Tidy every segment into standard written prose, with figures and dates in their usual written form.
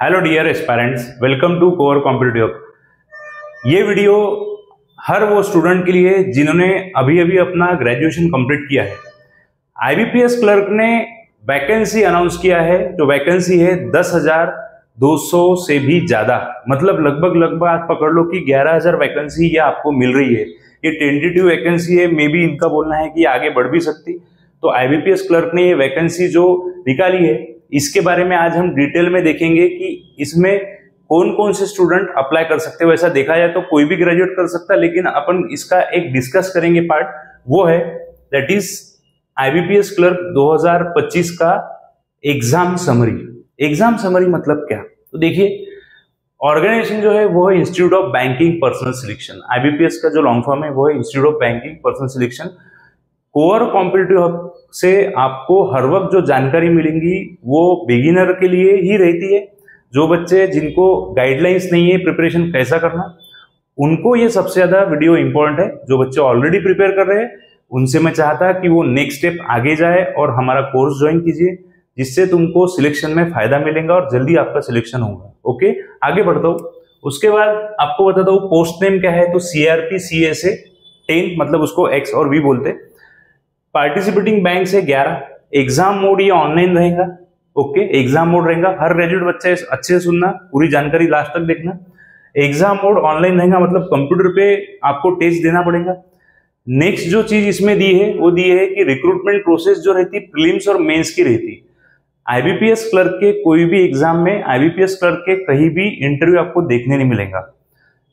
Hello dear aspirants, welcome to core competitive hub. ये video हर वो स्टूडेंट के लिए जिन्होंने अभी अभी अपना ग्रेजुएशन कंप्लीट किया है। आईबीपीएस क्लर्क ने वैकेंसी अनाउंस किया है, जो वैकेंसी है 10,200 से भी ज्यादा, मतलब लगभग आप पकड़ लो कि 11,000 वैकेंसी ये आपको मिल रही है। ये टेंटेटिव वैकेंसी है, मे बी इनका बोलना है कि आगे बढ़ भी सकती। तो आईबीपीएस क्लर्क ने ये वैकेंसी जो निकाली है, इसके बारे में आज हम डिटेल में देखेंगे कि इसमें कौन कौन से स्टूडेंट अप्लाई कर सकते हैं। वैसा देखा जाए तो कोई भी ग्रेजुएट कर सकता है, लेकिन अपन इसका एक डिस्कस करेंगे पार्ट, वो है दैट इज आईबीपीएस क्लर्क 2025 का एग्जाम समरी। एग्जाम समरी मतलब क्या? तो देखिए, ऑर्गेनाइजेशन जो है वो है institute of banking personal selection. IBPS का जो लॉन्ग फॉर्म है वो है institute of banking personal selection. Core competitive hub से आपको हर वक्त जो जानकारी मिलेंगी वो बिगिनर के लिए ही रहती है। जो बच्चे जिनको गाइडलाइंस नहीं है प्रिपरेशन कैसा करना, उनको ये सबसे ज्यादा वीडियो इंपॉर्टेंट है। जो बच्चे ऑलरेडी प्रिपेयर कर रहे हैं उनसे मैं चाहता कि वो नेक्स्ट स्टेप आगे जाए और हमारा कोर्स ज्वाइन कीजिए, जिससे तुमको सिलेक्शन में फायदा मिलेगा और जल्दी आपका सिलेक्शन होगा। ओके, आगे बढ़ता हूँ। उसके बाद आपको बताता हूँ पोस्ट नेम क्या है। तो सीआरपी सीएसए 10, मतलब उसको एक्स और वी बोलते। पार्टिसिपेटिंग बैंक है 11। एग्जाम मोड ये ऑनलाइन रहेगा। ओके, एग्जाम मोड रहेगा। हर ग्रेजुएट बच्चे अच्छे से सुनना, पूरी जानकारी लास्ट तक देखना। एग्जाम मोड ऑनलाइन रहेगा, मतलब कंप्यूटर पे आपको टेस्ट देना पड़ेगा। नेक्स्ट जो चीज इसमें दी है वो दी है कि रिक्रूटमेंट प्रोसेस जो रहती है प्रीलिम्स और मेंस की रहती। आईबीपीएस क्लर्क के कोई भी एग्जाम में आईबीपीएस क्लर्क के कहीं भी इंटरव्यू आपको देखने नहीं मिलेगा।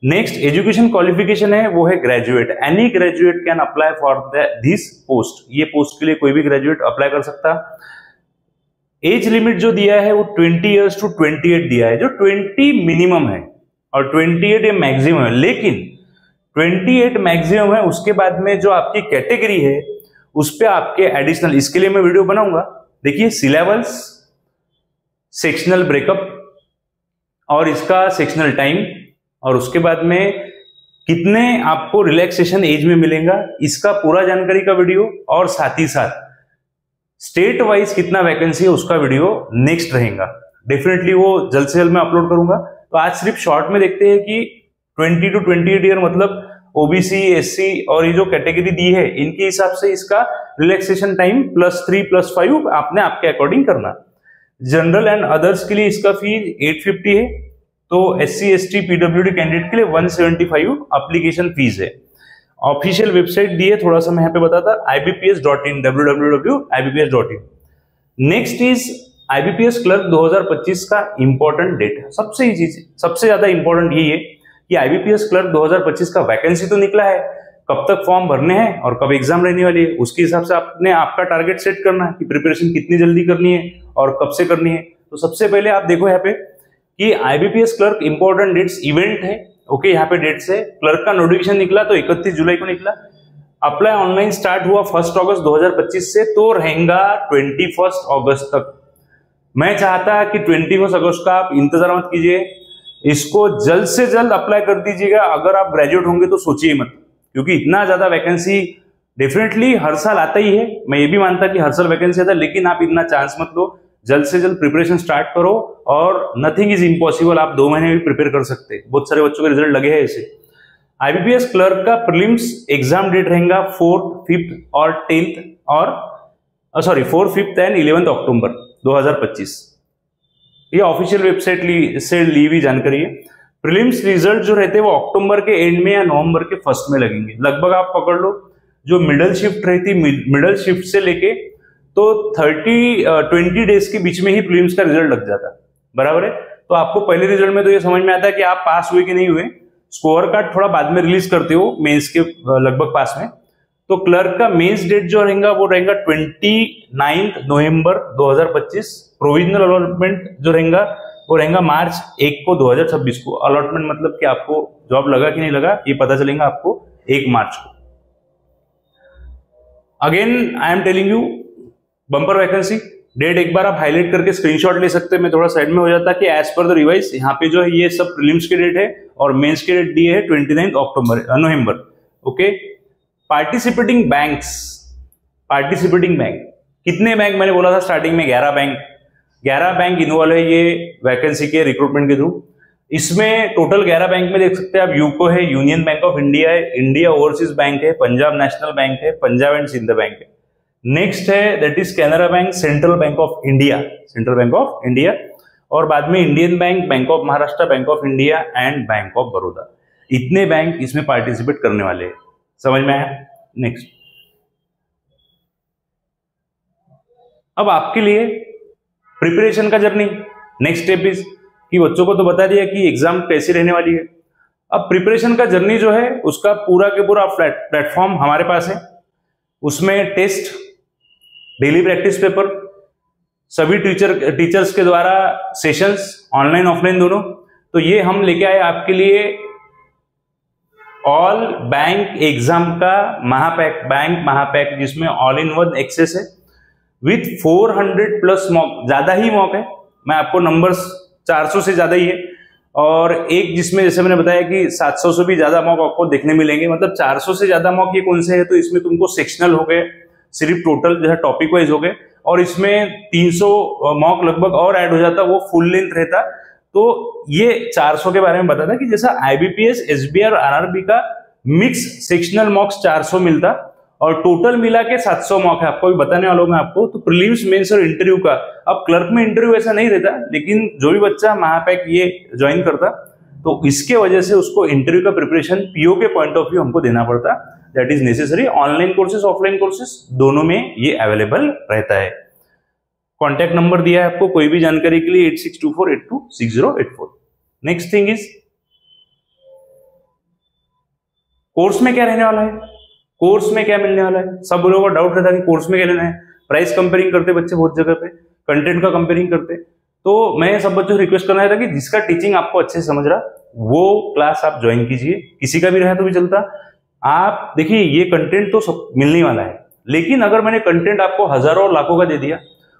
नेक्स्ट एजुकेशन क्वालिफिकेशन है वो है graduate. Any graduate can apply for this post. ये पोस्ट के लिए कोई भी ग्रेजुएट अप्लाई कर सकता। एज लिमिट जो दिया है वो 20 ईयर्स टू 28 दिया है, जो 20 मिनिमम है और 28 ये मैक्सिमम है। लेकिन 28 मैक्सिमम है, उसके बाद में जो आपकी कैटेगरी है उस पर आपके एडिशनल, इसके लिए मैं वीडियो बनाऊंगा। देखिए, सिलेबस, सेक्शनल ब्रेकअप और इसका सेक्शनल टाइम, और उसके बाद में कितने आपको रिलैक्सेशन एज में मिलेगा, इसका पूरा जानकारी का वीडियो, और साथ ही साथ स्टेट वाइज कितना वैकेंसी है उसका वीडियो नेक्स्ट रहेगा। डेफिनेटली वो जल्द से जल्द मैं अपलोड करूंगा। तो आज सिर्फ शॉर्ट में देखते हैं कि 20 टू 28 ईयर, मतलब ओबीसी, एससी और ये जो कैटेगरी दी है इनके हिसाब से इसका रिलैक्सेशन टाइम +3 +5 आपने आपके अकॉर्डिंग करना। जनरल एंड अदर्स के लिए इसका फीस 850 है। तो SC ST PWD कैंडिडेट के लिए 175 एप्लीकेशन फीस है। ऑफिशियल वेबसाइट दी है, थोड़ा सा मैं यहाँ पे बताता, ibps.in, www.ibps.in। Next is IBPS clerk 2025 का इंपॉर्टेंट डेट है। सबसे ज्यादा इंपॉर्टेंट यही है कि आईबीपीएस क्लर्क 2025 का वैकेंसी तो निकला है, कब तक फॉर्म भरने हैं और कब एग्जाम रहने वाली है, उसके हिसाब से आपने आपका टारगेट सेट करना है कि प्रिपरेशन कितनी जल्दी करनी है और कब से करनी है। तो सबसे पहले आप देखो यहाँ पे कि IBPS clerk important dates event है। ओके, यहाँ पे डेट्स है। क्लर्क का नोटिफिकेशन निकला तो 31 जुलाई को निकला। अप्लाई ऑनलाइन स्टार्ट हुआ 1 अगस्त 2025 से, तो रहेगा 21 अगस्त तक। मैं चाहता कि 21 अगस्त का आप इंतजार मत कीजिए, इसको जल्द से जल्द अप्लाई कर दीजिएगा। अगर आप ग्रेजुएट होंगे तो सोचिए मत, क्योंकि इतना ज्यादा वैकेंसी डेफिनेटली हर साल आता ही है। मैं ये भी मानता कि हर साल वैकेंसी आता है, लेकिन आप इतना चांस मत लो। जल्द से जल्द प्रिपरेशन स्टार्ट करो, और नथिंग इज इम्पॉसिबल। आप 2 महीने भी प्रिपेयर कर सकते हैं। बहुत सारे बच्चों के रिजल्ट लगे हैं ऐसे। आईबीपीएस क्लर्क का प्रीलिम्स एग्जाम डेट रहेगा 4th, 5th और 10th और 4th, 5th एंड 11th अक्टूबर 2025। ये ऑफिशियल वेबसाइट से ली हुई जानकारी है। प्रीलिम्स रिजल्ट जो रहते हैं वो अक्टूबर के एंड में या नवंबर के फर्स्ट में लगेंगे। लगभग आप पकड़ लो, जो मिडल शिफ्ट रहती, मिडल शिफ्ट से लेके तो 20 डेज के बीच में ही प्रीलिम्स का रिजल्ट लग जाता है, बराबर है। तो आपको पहले रिजल्ट में तो ये समझ में आता है कि आप पास हुए कि नहीं हुए। स्कोर कार्ड थोड़ा बाद में रिलीज करते हो मेंस के लगभग पास में। तो क्लर्क का मेंस डेट जो रहेगा वो रहेगा 29 नवंबर 2025। प्रोविजनल अलॉटमेंट जो रहेगा वो रहेगा मार्च 1 को 2026 को। अलॉटमेंट मतलब कि आपको जॉब लगा कि नहीं लगा ये पता चलेगा आपको 1 मार्च को। Again I am telling you, bumper vacancy date एक बार आप हाईलाइट करके स्क्रीनशॉट ले सकते हैं। मैं थोड़ा साइड में हो जाता कि एज पर द रिवाइज यहाँ पे जो है ये सब प्रीलिम्स के डेट है और मेंस के डेट दिए है 29 नवंबर। Okay, participating banks, participating bank कितने बैंक मैंने बोला था स्टार्टिंग में 11 बैंक। 11 बैंक इन्वॉल्व है ये वैकेंसी के रिक्रूटमेंट के थ्रू। इसमें टोटल 11 बैंक में देख सकते हैं आप, यूको है, यूनियन बैंक ऑफ इंडिया है, इंडिया ओवरसीज बैंक है, पंजाब नेशनल बैंक है, पंजाब एंड सिंध बैंक है। नेक्स्ट है that is Canara bank, central bank of India, central bank of India, और बाद में Indian bank, bank of Maharashtra, bank of India and bank of Baroda. इतने bank इसमें पार्टिसिपेट करने वाले हैं। समझ में आया? नेक्स्ट, अब आपके लिए प्रिपरेशन का जर्नी, नेक्स्ट स्टेप इज कि बच्चों को तो बता दिया कि एग्जाम कैसी रहने वाली है। अब प्रिपरेशन का जर्नी जो है उसका पूरा के पूरा प्लेटफॉर्म हमारे पास है। उसमें टेस्ट, डेली प्रैक्टिस पेपर, सभी टीचर्स के द्वारा सेशंस, ऑनलाइन ऑफलाइन दोनों। तो ये हम लेके आए आपके लिए ऑल बैंक एग्जाम का महापैक, बैंक महापैक, जिसमें ऑल इन वन एक्सेस है विथ 400 प्लस मॉक, ज्यादा ही मॉक है, मैं आपको नंबर्स 400 से ज्यादा ही है, और एक जिसमें जैसे मैंने बताया कि 700 से भी ज्यादा मॉक आपको देखने मिलेंगे। मतलब 400 से ज्यादा मॉक ये कौन से है, तो इसमें तुमको सेक्शनल हो गए, सिर्फ टोटल जैसा टॉपिक वाइज हो गए, और इसमें 300 मॉक लगभग और ऐड हो जाता, वो फुल लेंथ रहता। तो ये 400 के बारे में बताता कि जैसा आईबीपीएस, एसबीआई और आरआरबी का मिक्स सेक्शनल मॉक्स 400 मिलता, और टोटल मिला के 700 मॉक है। आपको भी बताने वाला हूं मैं आपको। तो प्रीलिम्स, मेंस और इंटरव्यू का, अब क्लर्क में इंटरव्यू ऐसा नहीं रहता, लेकिन जो भी बच्चा महापैक ये ज्वाइन करता तो इसके वजह से उसको इंटरव्यू का प्रिपरेशन पीओ के पॉइंट ऑफ व्यू हमको देना पड़ता। That is necessary. Online courses, offline courses दोनों में ये अवेलेबल रहता है। कॉन्टैक्ट नंबर दिया है आपको कोई भी जानकारी के लिए 8624826084। नेक्स्ट थिंग इज कोर्स में क्या रहने वाला है, कोर्स में क्या मिलने वाला है। सब लोगों का डाउट रहता है कि कोर्स में क्या लेना है। प्राइस कंपेयरिंग करते बच्चे बहुत जगह पे, कंटेंट का कंपेयरिंग करते। तो मैं सब बच्चों से रिक्वेस्ट करना चाहता कि जिसका टीचिंग आपको अच्छे से समझ रहा वो क्लास आप ज्वाइन कीजिए, किसी का भी रहा तो भी चलता। आप देखिए ये कंटेंट तो सब मिलने वाला है, लेकिन अगर मैंने कंटेंट आपको हजारों और लाखों का दे दिया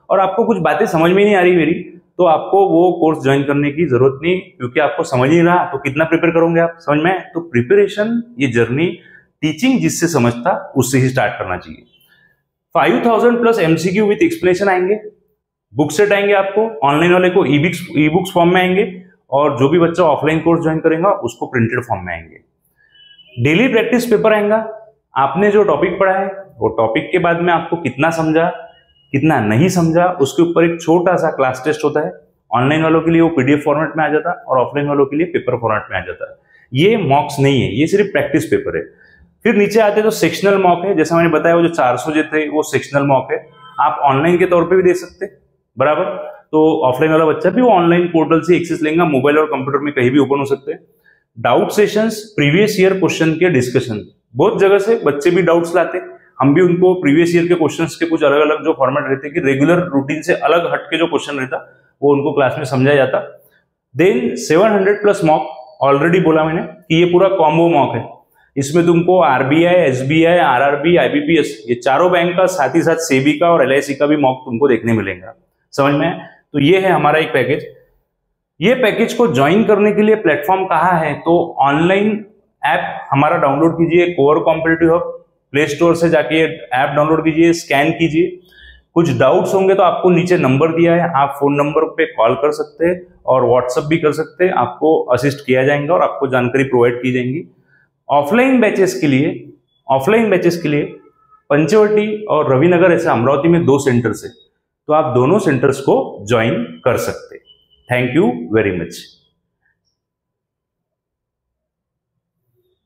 और आपको कुछ बातें समझ में नहीं आ रही मेरी, तो आपको वो कोर्स ज्वाइन करने की जरूरत नहीं, क्योंकि आपको समझ नहीं रहा तो कितना प्रिपेयर करोगे आप, समझ में। तो प्रिपरेशन, ये जर्नी टीचिंग जिससे समझता उससे ही स्टार्ट करना चाहिए। 5000 प्लस एमसीक्यू विथ एक्सप्लेनेशन आएंगे, बुक सेट आएंगे आपको, ऑनलाइन वाले को ई बुक्स फॉर्म में आएंगे, और जो भी बच्चा ऑफलाइन कोर्स ज्वाइन करेगा उसको प्रिंटेड फॉर्म में आएंगे। डेली प्रैक्टिस पेपर आएगा। आपने जो टॉपिक पढ़ा है वो टॉपिक के बाद में आपको कितना समझा, कितना नहीं समझा, उसके ऊपर एक छोटा सा क्लास टेस्ट होता है। ऑनलाइन वालों के लिए वो पीडीएफ फॉर्मेट में आ जाता, और ऑफलाइन वालों के लिए पेपर फॉर्मेट में आ जाता। ये मॉक्स नहीं है, ये सिर्फ प्रैक्टिस पेपर है। फिर नीचे आते तो सेक्शनल मॉक है, जैसा मैंने बताया वो जो 400 जो थे वो सेक्शनल मॉक है। आप ऑनलाइन के तौर पे भी दे सकते, बराबर। तो ऑफलाइन वाला बच्चा भी वो ऑनलाइन पोर्टल से एक्सेस लेगा, मोबाइल और कंप्यूटर में कहीं भी ओपन हो सकते हैं। Doubt sessions, previous year question के डिस्कशन, बहुत जगह से बच्चे भी डाउट्स लाते, हम भी उनको प्रीवियस ईयर के क्वेश्चंस के कुछ अलग अलग जो फॉर्मेट रहते कि रेगुलर रूटीन से अलग हट के जो क्वेश्चन रहता वो उनको क्लास में समझाया जाता। देन 700 प्लस मॉक, ऑलरेडी बोला मैंने कि ये पूरा कॉम्बो मॉक है। इसमें तुमको आरबीआई, एसबीआई, आरआरबी, आईबीपीएस, ये चारों बैंक का, साथ ही साथ सेबी का और एलआईसी का भी मॉक तुमको देखने मिलेगा, समझ में। तो ये है हमारा एक पैकेज। ये पैकेज को ज्वाइन करने के लिए प्लेटफॉर्म कहाँ है, तो ऑनलाइन ऐप हमारा डाउनलोड कीजिए, core competitive hub, play store से जाके ऐप डाउनलोड कीजिए, स्कैन कीजिए। कुछ डाउट्स होंगे तो आपको नीचे नंबर दिया है, आप फोन नंबर पे कॉल कर सकते हैं और व्हाट्सएप भी कर सकते हैं, आपको असिस्ट किया जाएगा और आपको जानकारी प्रोवाइड की जाएगी। ऑफलाइन बैचेस के लिए पंचवटी और रविनगर ऐसे अमरावती में 2 सेंटर्स है, तो आप दोनों सेंटर्स को ज्वाइन कर सकते हैं। Thank you very much.